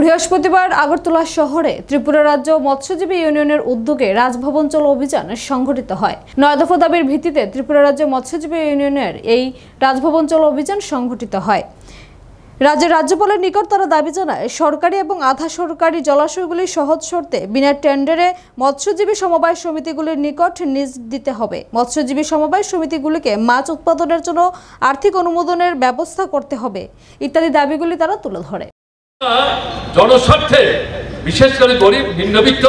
বৃহস্পতিবার আগরতলা শহরে ত্রিপুরা রাজ্য মৎস্যজীবী ইউনিয়নের উদ্যোগে রাজভবন চলো অভিযান সংঘটিত হয়। 9 দফা দাবির ভিত্তিতে ত্রিপুরা রাজ্য মৎস্যজীবী ইউনিয়নের এই রাজভবন চলো অভিযান সংঘটিত হয়। রাজ্যের রাজ্যপালের নিকট তারা দাবি জানায় সরকারি এবং আধা সরকারি জলাশয়গুলি সহজ শর্তে বিনা টেন্ডারে মৎস্যজীবী সমবায় সমিতিগুলির নিকট নিজ দিতে হবে। মৎস্যজীবী সমবায় সমিতিগুলিকে মাছ উৎপাদনের জন্য আর্থিক অনুমোদনের ব্যবস্থা করতে হবে ইত্যাদি দাবিগুলি তারা তুলে ধরে। জনস্বার্থে বিশেষ করে গরিব নিম্নবিত্ত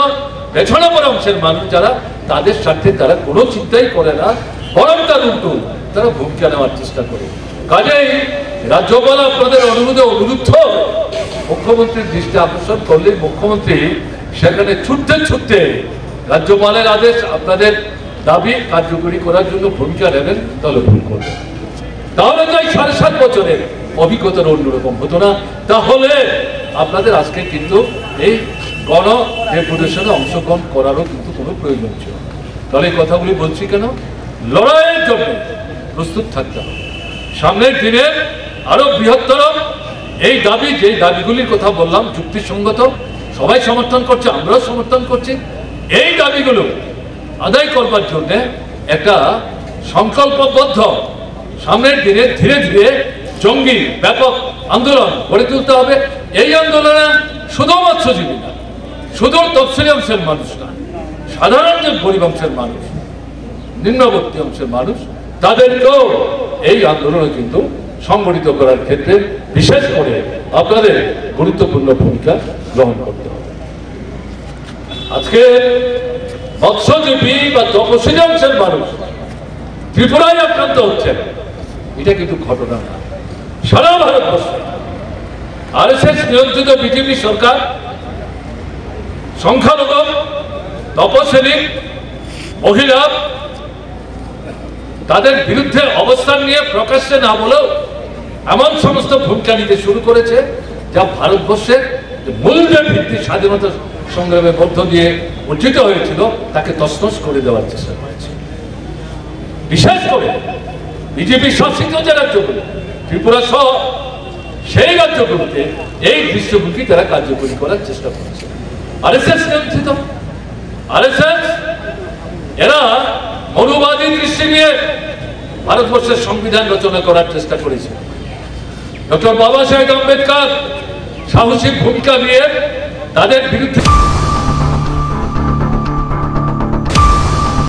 পেছনে পড়া অংশের মানুষ যারা, তাদের স্বার্থে তারা কোনো চিন্তাই করে না, বরং তার উল্টো তারা ভূমিকা নেওয়ার চেষ্টা করে। কাজেই রাজ্যপাল আপনাদের অনুরোধে অনুরুদ্ধ মুখ্যমন্ত্রীর দৃষ্টি আকর্ষণ করলে মুখ্যমন্ত্রী সেখানে ছুটতে রাজ্যপালের আদেশ আপনাদের দাবি কার্যকরী করার জন্য ভূমিকা নেবেন, তাহলে ভুল করবেন। তাহলে তো এই 7.5 বছরের অভিজ্ঞতার অন্যরকম হতো না, তাহলে আপনাদের আজকে কিন্তু এই গণ ডেপুটেশনে অংশগ্রহণ করারও কিন্তু কোনো প্রয়োজন ছিল। তাহলে এই কথাগুলি বলছি কেন? লড়াইয়ের জন্য প্রস্তুত থাকতে হবে। সামনের দিনে আরো বৃহত্তর এই দাবি, যে দাবিগুলির কথা বললাম যুক্তিসঙ্গত, সবাই সমর্থন করছে, আমরাও সমর্থন করছি। এই দাবিগুলো আদায় করবার জন্য একটা সংকল্পবদ্ধ সামনের দিনে ধীরে ধীরে জঙ্গি ব্যাপক আন্দোলন গড়ে তুলতে হবে। এই আন্দোলনে শুধু মৎস্যজীবী না, শুধু তফসিলি অংশের মানুষ না, সাধারণ যে গরিব অংশের মানুষ, নিম্নবর্তী অংশের মানুষ, তাদেরকেও এই আন্দোলনে কিন্তু সংগঠিত করার ক্ষেত্রে বিশেষ করে আপনাদের গুরুত্বপূর্ণ ভূমিকা গ্রহণ করতে হবে। আজকে মৎস্যজীবী বা তপশিলি অংশের মানুষ ত্রিপুরায় আক্রান্ত হচ্ছেন, এটা কিন্তু ঘটনা না। সারা ভারতবর্ষে আরএসএস নিয়ন্ত্রিত বিজেপি সরকার সংখ্যালঘু, তপশিলি, মহিলা তাদের বিরুদ্ধে অবস্থান নিয়ে প্রকাশ্যে না বলেও এমন সমস্ত ভূমিকা নিতে শুরু করেছে যা ভারতবর্ষের মূল যে ভিত্তি স্বাধীনতা সংগ্রামের মধ্য দিয়ে অর্জিত হয়েছিল তাকে তছনছ করে দেওয়ার চেষ্টা করেছে। বিশেষ করে বিজেপি শাসিত যে রাজ্যগুলো, ত্রিপুরা সহ সেই রাজ্যগুলোতে এই দৃশ্যগুলি তারা কার্যকরী করার চেষ্টা করেছে। আরএসএস নিয়ন্ত্রিত আরএসএস এরা মনুবাদী দৃষ্টি নিয়ে ভারতবর্ষের সংবিধান রচনা করার চেষ্টা করেছে। ডক্টর বাবা সাহেব আম্বেদকর সাহসী ভূমিকা নিয়ে তাদের বিরুদ্ধে